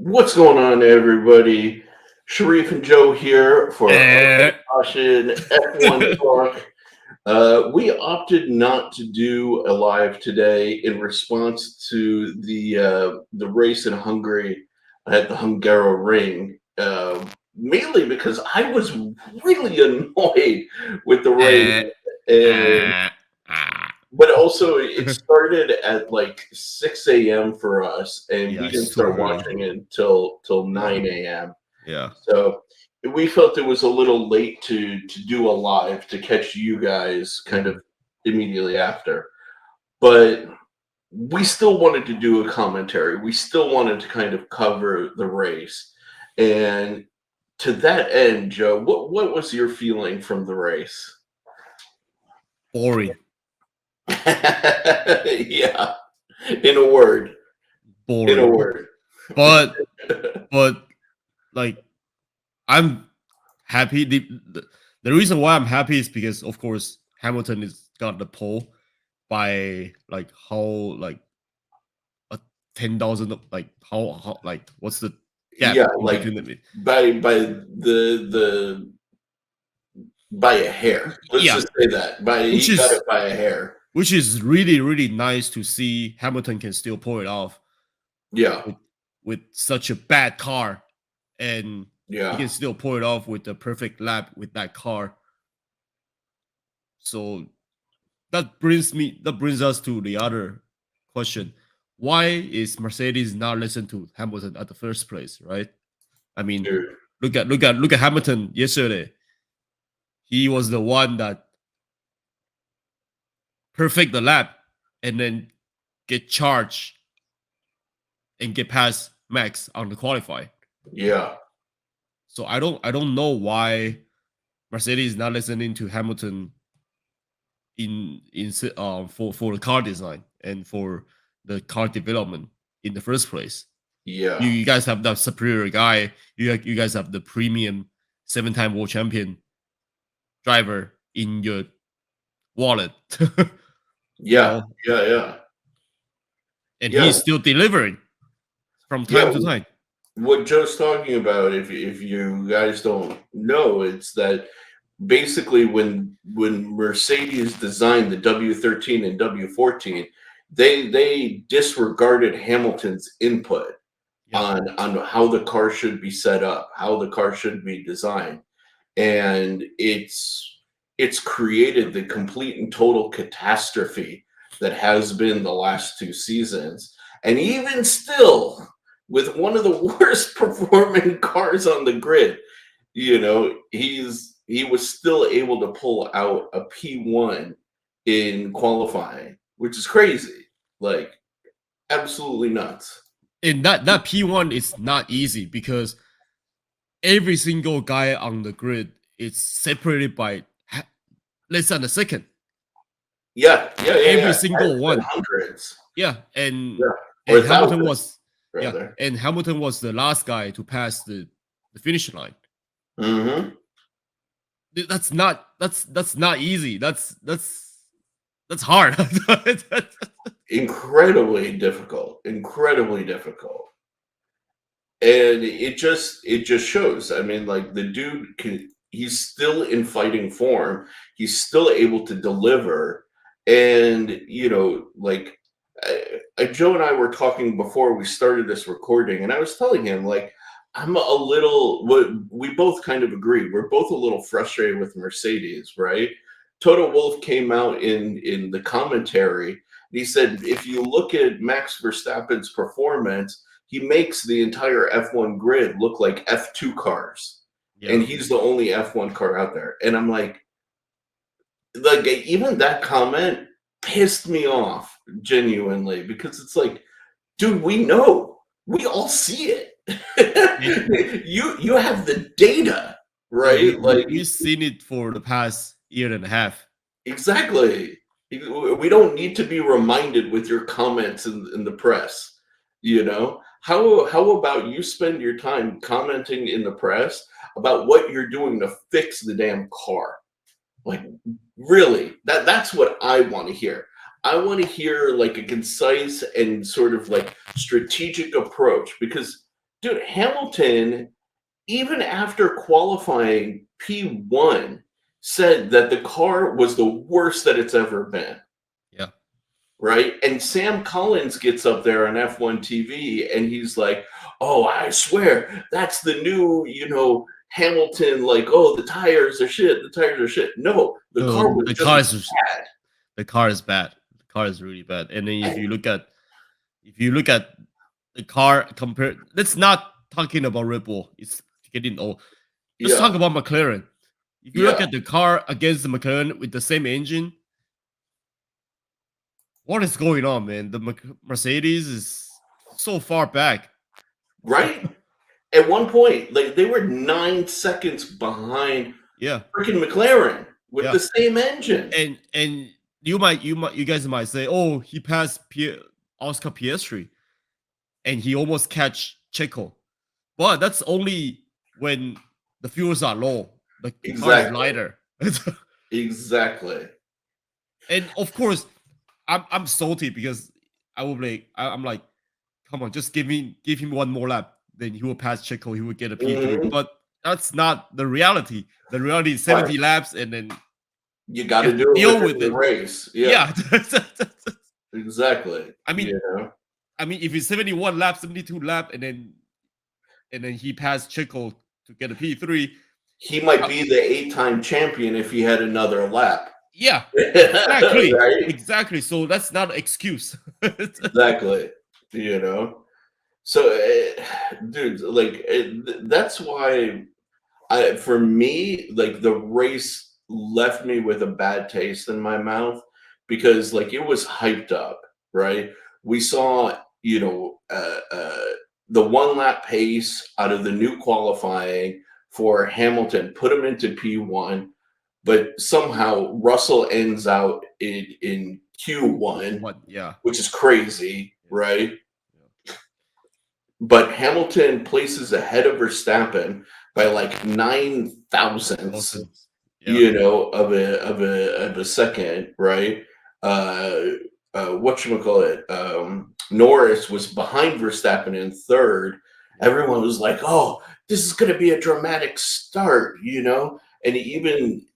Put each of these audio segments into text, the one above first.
What's going on, everybody? Sherif and Joe here for Eh, Caution F1 Talk. We opted not to do a live today in response to the race in Hungary at the Hungaro Ring. Mainly because I was really annoyed with the race, eh, and ah, ah. but also it started at like 6 a.m. for us, and Yeah, we didn't it's too start early. watching it till 9 a.m. Yeah. So we felt it was a little late to do a live to catch you guys kind of Mhm. immediately after. But we still wanted to do a commentary. We still wanted to kind of cover the race. And to that end, Joe, what was your feeling from the race? Boring. Yeah, in a word. In a Boring. word. But but like I'm happy. The reason why I'm happy is because of course Hamilton is got the pole by like how like a 10,000 like how like what's the gap Yeah, in like between them? by the by a hair. Let's Yeah, just say that. By which he got it is by a hair. really nice to see Hamilton can still pull it off Yeah, with such a bad car, and he yeah, can still pull it off with the perfect lap with that car. So that brings us to the other question: why is Mercedes not listening to Hamilton at the first place? Right? I mean, dude. look at Hamilton yesterday. He was the one that perfect the lap and then get charged and get past Max on the qualify. Yeah, So I don't know why Mercedes is not listening to Hamilton for the car design and for the car development in the first place. yeah, You guys have that superior guy. You guys have the premium 7-time world champion driver in your wallet, you yeah, know, yeah, yeah, and yeah, he's still delivering from time yeah. to time. What Joe's talking about, if you guys don't know, it's that basically when Mercedes designed the W13 and W14, they disregarded Hamilton's input Yeah, on how the car should be set up, how the car should be designed, and it's created the complete and total catastrophe that has been the last two seasons. And even still, with one of the worst performing cars on the grid, he was still able to pull out a P1 in qualifying, which is crazy. Like absolutely nuts. and that P1 is not easy because every single guy on the grid is separated by less than a second. Yeah, yeah, yeah, Every yeah. single And one. hundreds. Yeah, Yeah. Or and Hamilton thousands, was yeah, rather. and Hamilton was the last guy to pass the finish line. Hmm. That's not easy. That's hard. Incredibly difficult. Incredibly difficult. And it just shows. I mean, like the dude can he's still in fighting form. He's still able to deliver. And like Joe and I were talking before we started this recording, and I was telling him like I'm a little. We both kind of agree. We're both a little frustrated with Mercedes, right? Toto Wolff came out in the commentary. He said, if you look at Max Verstappen's performance, he makes the entire F1 grid look like F2 cars, and Yeah. he's the only F1 car out there. And I'm like even that comment pissed me off genuinely because it's like, dude, we know, we all see it. And You have the data, yeah, right? Like we've seen it for the past year and a half. exactly. We don't need to be reminded with your comments in the press. How about you spend your time commenting in the press about what you're doing to fix the damn car? Like really, that's what I want to hear. I want to hear like a concise and sort of like strategic approach because dude, Hamilton, even after qualifying P1, said that the car was the worst that it's ever been. Yeah. Right. And Sam Collins gets up there on F1 TV and he's like, oh, I swear that's the new, Hamilton, like, oh, the tires are shit. The tires are shit. No, the car was The just car is bad. the car is bad. The car is really bad. And then if you look at the car compared, let's not talking about Red Bull. It's getting old. Let's talk Yeah. about McLaren. If you look Yeah. at the car against the McLaren with the same engine, what is going on, man? The Mercedes is so far back. Right. At one point, like they were 9 seconds behind Yeah. freaking McLaren with Yeah. the same engine. And you guys might say, oh, he passed Oscar Piastri and he almost catch Checo. But that's only when the fuels are low. The car is Exactly. lighter. Exactly. And of course, I'm salty because I will be I'm like, come on, just give him one more lap. Then he will pass Checo, he will get a P3. Mhm. But that's not the reality. The reality is 70 laps and then You got you to have do it deal within with the it. race. Yeah. Exactly. I mean, if it's 71 lap, 72 lap, and then he passed Checo to get a P3. He might be the 8-time champion if he had another lap. Yeah, exactly. Right? Exactly. So that's not an excuse. Exactly. So, dude, like that's why for me, like the race left me with a bad taste in my mouth because like it was hyped up, right? We saw, the 1 lap pace out of the new qualifying for Hamilton, put him into P1, but somehow Russell ends out in Q1, What? Yeah. which is crazy, right? But Hamilton places ahead of Verstappen by like 9 thousandths, Awesome. Yeah. of a second, right? Whatchamacallit, Norris was behind Verstappen in third. Everyone was like, "Oh, this is going to be a dramatic start," And even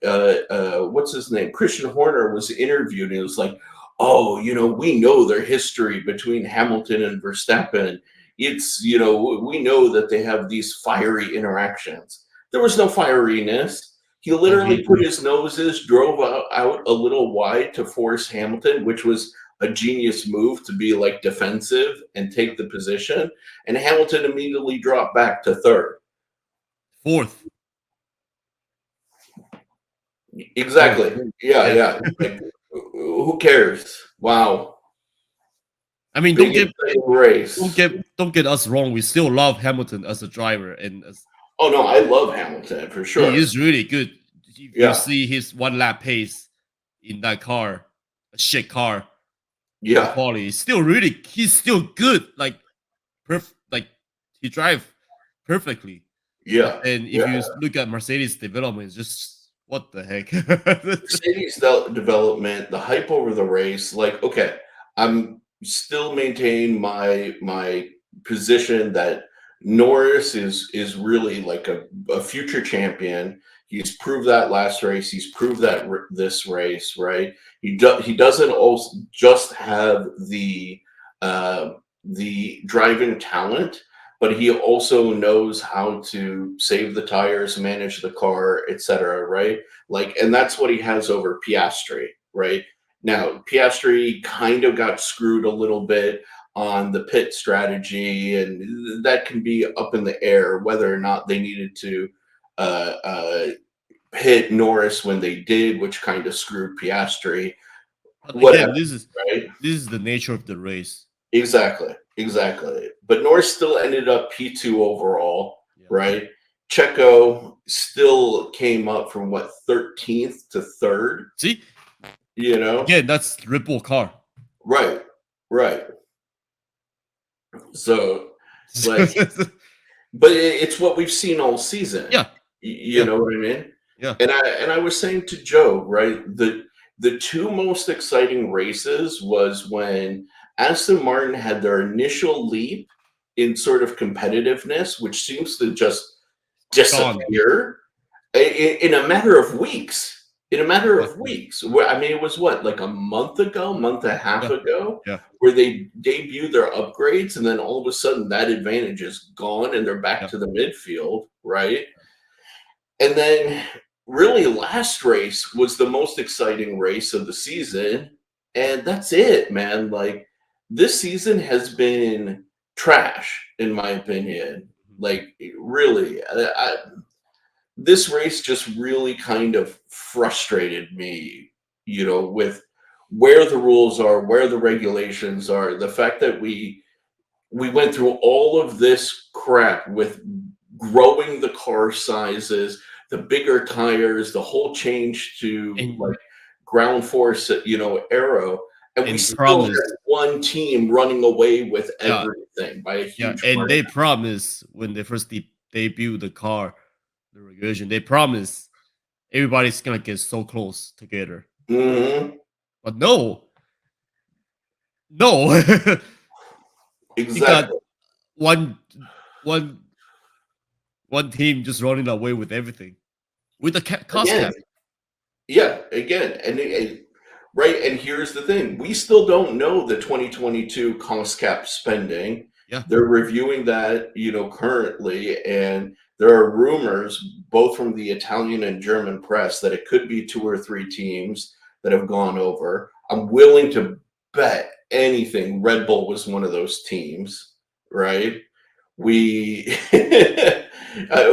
what's his name, Christian Horner was interviewed, and it was like, "Oh, we know their history between Hamilton and Verstappen. It's we know that they have these fiery interactions." There was no fieriness. He literally put his noses, drove out a little wide to force Hamilton, which was a genius move to be like defensive and take the position. And Hamilton immediately dropped back to third. Fourth. Exactly. Yeah. Like, who cares? Wow. I mean, Big exciting race. don't get us wrong. We still love Hamilton as a driver, and Oh no, I love Hamilton for sure. he is really good. If Yeah. you see his 1 lap pace in that car, a shit car, Yeah. quality, he's still good. Like like he drive perfectly. Yeah. And if you look at Mercedes development, it's just what the heck. Mercedes development, the hype over the race, like, okay, I'm still maintaining my position that Norris is really like a future champion. He's proved that last race. He's proved that this race, right? He doesn't also just have the driving talent, but he also knows how to save the tires, manage the car, etc. Right? Like, and that's what he has over Piastri, right? Now, Piastri kind of got screwed a little bit on the pit strategy, and that can be up in the air whether or not they needed to hit Norris when they did, which kind of screwed Piastri. But Whatever, again, right? this is the nature of the race. Exactly. But Norris still ended up P2 overall, right? Checo still came up from 13th to 3rd. See, again, that's Red Bull car. Right. So, like, but it's what we've seen all season. Yeah. You know what I mean? Yeah. And I was saying to Joe, right, the two most exciting races was when Aston Martin had their initial leap in sort of competitiveness, which seems to just Gone. disappear in a matter of weeks. In a matter Yeah. of weeks. I mean, it was what, like a month and a half Yeah. ago, Yeah. where they debuted their upgrades, and then all of a sudden that advantage is gone, and they're back Yeah. to the midfield, right? And then, really, last race was the most exciting race of the season, and that's it, man. Like, this season has been trash, in my opinion. Like, really, this race just really kind of frustrated me, with where the rules are, where the regulations are, the fact that we went through all of this crap with growing the car sizes, the bigger tires, the whole change to And like ground force, aero, and we and still promise. had one team running away with Yeah. everything by a Yeah. huge And margin. they promise when they first debut the car, the regulation, they promise everybody's gonna get so close together. Mhm. But no, no. You got Exactly. one one one team just running away with everything. With the cost Again, cap. yeah, again, right. And here's the thing: we still don't know the 2022 cost cap spending. Yeah. They're reviewing that, currently, and there are rumors, both from the Italian and German press, that it could be 2 or 3 teams that have gone over. I'm willing to bet anything Red Bull was one of those teams, right? We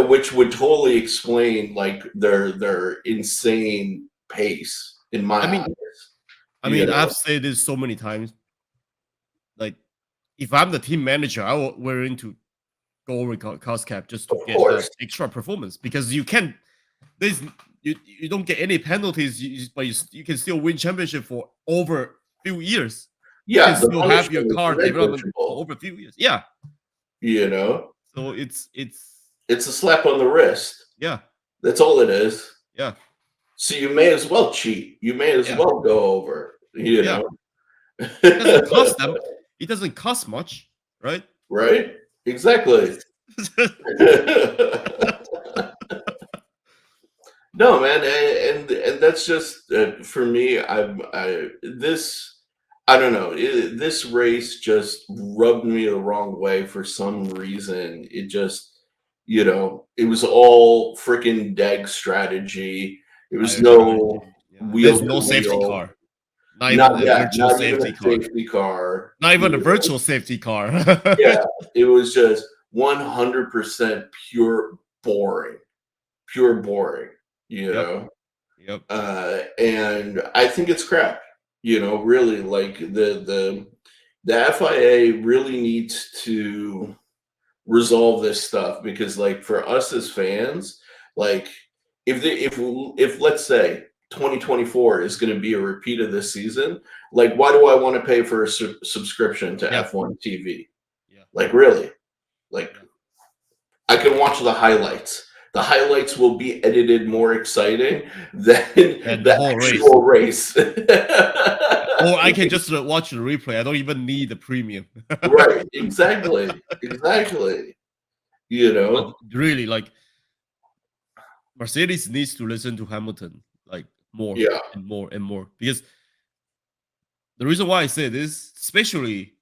which would totally explain like their insane pace in my I mean, eyes. I've said this so many times. Like, if I'm the team manager, I will willing to go over cost cap just to Of get that course. extra performance because you can't. There's you don't get any penalties, but you can still win championship for over few years. You can Yeah, the still have your punishment is car development for negligible, over a few years. Yeah. you know? So it's It's a slap on the wrist. yeah, That's all it is. yeah, So you may as well cheat. You may as yeah, well go over, yeah. It doesn't cost them. It doesn't cost much, right? Right? Exactly. No, man, and that's just for me. I don't know. This race just rubbed me the wrong way for some reason. It just, it was all freaking DEG strategy. It was Tire strategy. no Yeah, and wheel there's to no safety wheel. car. Not even a virtual Not even a safety car. safety car. Not even a virtual safety car. Yeah, it was just 100% pure boring. You Yep. know. Yep. And I think it's crap. Really, like the FIA really needs to resolve this stuff because, like, for us as fans, like, if let's say 2024 is going to be a repeat of this season, like, why do I want to pay for a subscription to Yeah. F1 TV? Yeah. Like, really, like, Yeah. I can watch the highlights. The highlights will be edited more exciting than And the the whole race. actual race. Or I can just watch the replay. I don't even need the premium. Right. Exactly. Exactly. But really, like, Mercedes needs to listen to Hamilton like more Yeah. and more and more. Because the reason why I say this, especially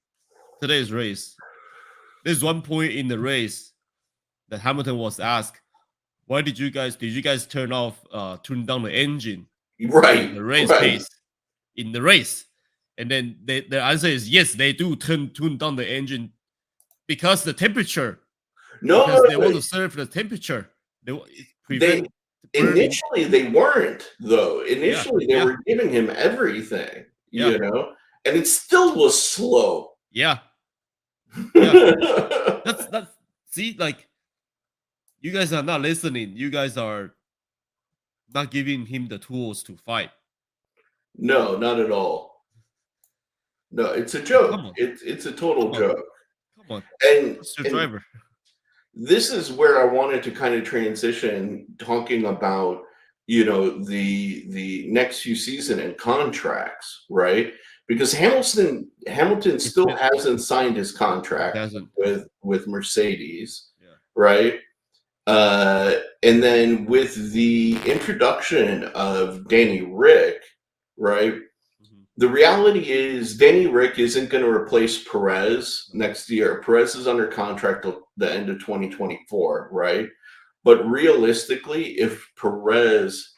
today's race, there's one point in the race that Hamilton was asked, why did you guys turn down the engine Right. the race Right. pace in the race? And then the answer is yes, they do tune down the engine because the temperature. Because they want to serve the temperature. Prevent burning. Initially they weren't, though. Initially they Yeah. were giving him everything, Yeah. and it still was slow. Yeah. Yeah. That's see, like, you guys are not listening. You guys are not giving him the tools to fight. No, not at all. No, it's a Come joke. on. It's a total Come on. joke. Come on. And It's your driver. this is where I wanted to kind of transition, talking about, the next few season and contracts, right? because Hamilton still It hasn't signed his contract hasn't. with Mercedes, Yeah. right? And then with the introduction of Danny Rick, right? Mhm. The reality is Danny Rick isn't going to replace Perez next year. Perez is under contract till the end of 2024, right? But realistically, if Perez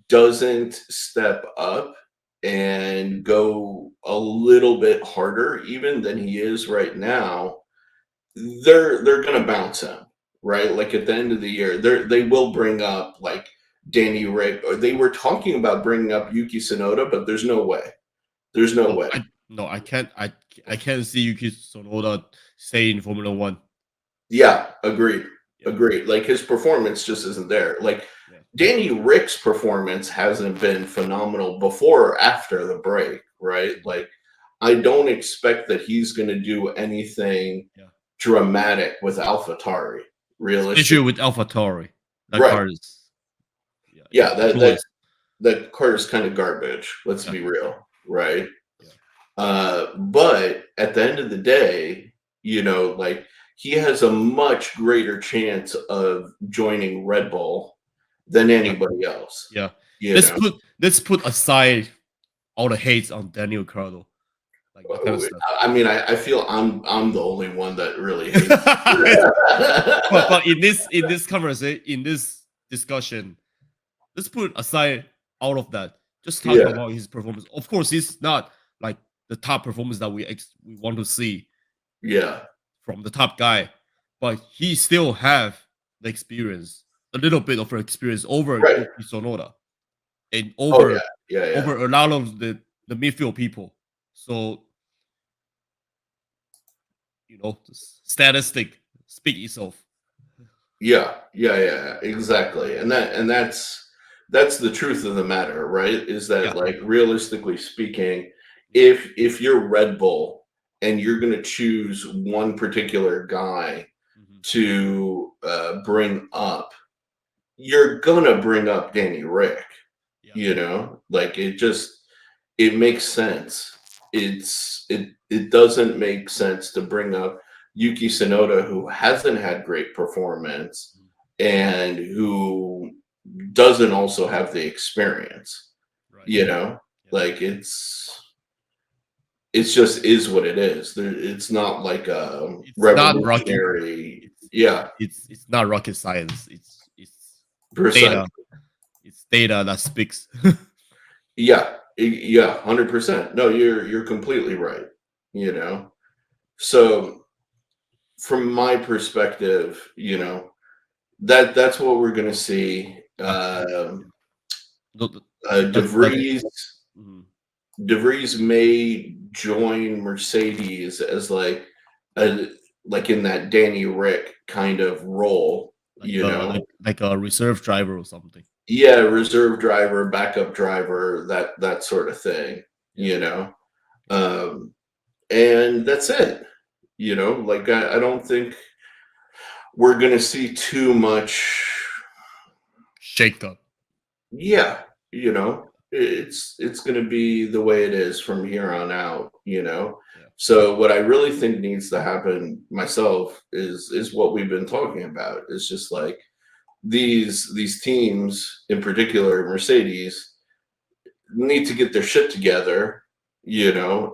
doesn't step up and go a little bit harder even than he is right now, they're gonna bounce him, right? Like at the end of the year, they will bring up like Danny Rick, or they were talking about bringing up Yuki Tsunoda, but there's no way. There's no way. No, I can't. I can't see Yuki Tsunoda stay in Formula One. Yeah, agreed. Yeah. Agreed. Like his performance just isn't there. Like Yeah. Danny Rick's performance hasn't been phenomenal before or after the break, right? Like I don't expect that he's going to do anything Yeah. dramatic with AlphaTauri. Realistically, Especially with AlphaTauri, that right? car is. Yeah, It's that car is kind of garbage. Let's Yeah. be real, right? Yeah. But at the end of the day, like he has a much greater chance of joining Red Bull than anybody else. Yeah. You know, Let's put aside all the hates on Daniel Ricciardo, like that kind of stuff. I mean, I feel I'm the only one that really hates. But in this conversation, in this discussion, let's put aside all of that. Just talk Yeah, about his performance. Of course, he's not like the top performance that we want to see yeah, from the top guy, but he still have the experience, a little bit of experience over right. Yuki Tsunoda and Oh yeah, yeah, yeah. over a lot of the midfield people. So the statistic speak itself. Yeah, yeah, yeah, exactly. And that's the truth of the matter, right? Is Yeah, that like realistically speaking, if you're Red Bull and you're going to choose one particular guy mhm, to bring up, you're gonna bring up Danny Rick. yeah, Like it makes sense. It doesn't make sense to bring up Yuki Tsunoda, who hasn't had great performance mhm, and who doesn't also have the experience. right. You know, Yeah. like it's just is what it is. It's not like a It's not rocket. revolutionary. It's Yeah, it's not rocket science. It's percent. data. It's data that speaks. Yeah, yeah, 100%. No, you're completely right. So from my perspective, that's what we're gonna see. Yeah. The- the- that's DeVries mhm. DeVries may join Mercedes as a like in that Danny Rick kind of role. Like a reserve driver or something. Yeah, reserve driver, backup driver, that sort of thing. Yeah. You know, um, and that's it. Like I don't think we're gonna see too much. Shake up. Yeah, it's gonna be the way it is from here on out. Yeah. So what I really think needs to happen myself is what we've been talking about. It's just like these teams, in particular Mercedes, need to get their shit together,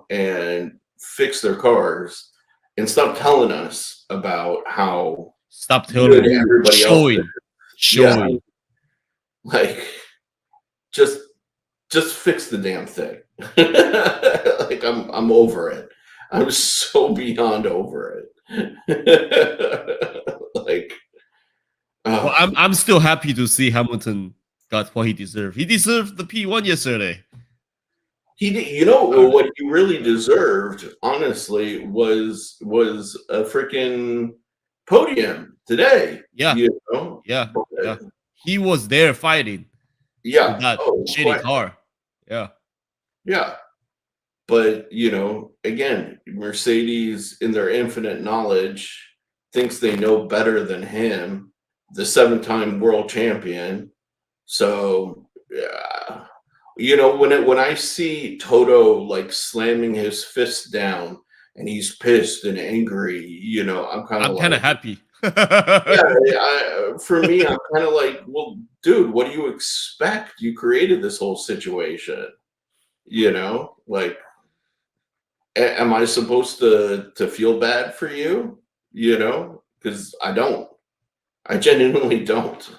and fix their cars and stop telling us about how Stop good telling. everybody else is. Showing. Yeah, Showing. like just fix the damn thing. Like I'm over it. I'm so beyond over it. Like Well, oh, I'm still happy to see Hamilton got what he deserved. He deserved the P1 yesterday. what he really deserved, honestly, was a freaking podium today. Yeah, You know, yeah, But, yeah. He was there fighting with yeah. that Oh, shitty quite, car. Yeah, yeah. But again, Mercedes, in their infinite knowledge, thinks they know better than him, the seven-time world champion. So, yeah, when I see Toto like slamming his fist down and he's pissed and angry, I'm kind of I'm kind like, of happy. yeah. For me, I'm kind of like, well, dude, what do you expect? You created this whole situation, like. Am I supposed to feel bad for you? Because I don't. I genuinely don't.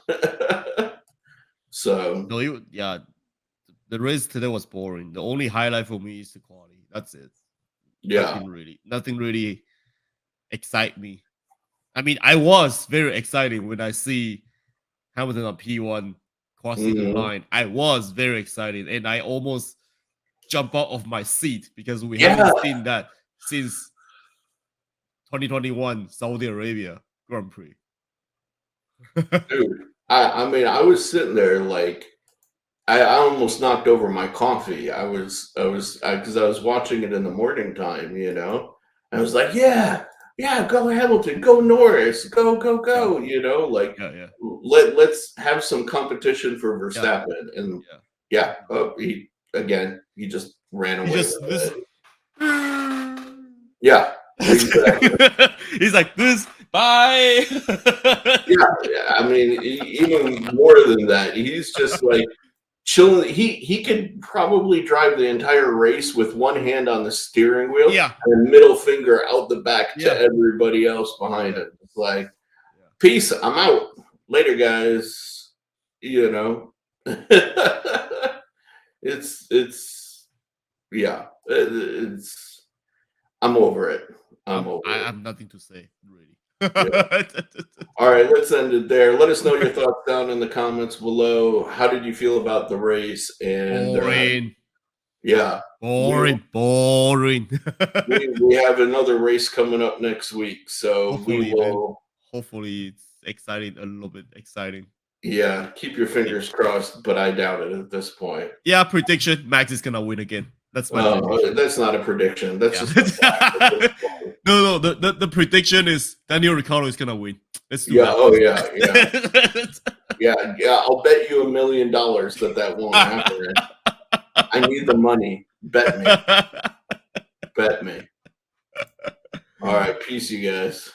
So No, yeah, the race today was boring. The only highlight for me is the quality. That's it. yeah. Nothing really excite me. I mean, I was very excited when I see Hamilton on P1 crossing the Mhm. line. I was very excited, and I almost jump out of my seat because we Yeah, haven't seen that since 2021 Saudi Arabia Grand Prix. dude. I mean, I was sitting there like I almost knocked over my coffee. Because I was watching it in the morning time. I was like, yeah, yeah, go Hamilton, go Norris, go, go, Yeah, go. Like yeah. let's have some competition for Yeah, Verstappen. And yeah. yeah, he just ran He away just with this. it. Yeah, exactly. He's like this. Bye. Yeah, yeah. I mean, even more than that, he's just like chilling. He could probably drive the entire race with one hand on the steering wheel Yeah, and a middle finger out the back to yeah, everybody else behind yeah, him. It's like, yeah. peace, I'm out. Later, guys. You know, it's yeah, it's I'm over it. I'm over I it. have nothing to say really. Yeah. All right, let's end it there. Let us know your thoughts down in the comments below. How did you feel about the race? And Boring, yeah, we boring. we have another race coming up next week, so we Hopefully, man. will. Hopefully, it's exciting. A little bit exciting. Yeah, keep your fingers crossed, but I doubt it at this point. Yeah, prediction: Max is gonna win again. That's my prediction. That's not a prediction. That's Yeah. just a fact at this point. No. The prediction is Daniel Ricciardo is gonna win. Let's do Yeah. that. Oh yeah. Yeah. Yeah. Yeah. I'll bet you $1 million that won't happen. I need the money. Bet me. Bet me. All right. Peace, you guys.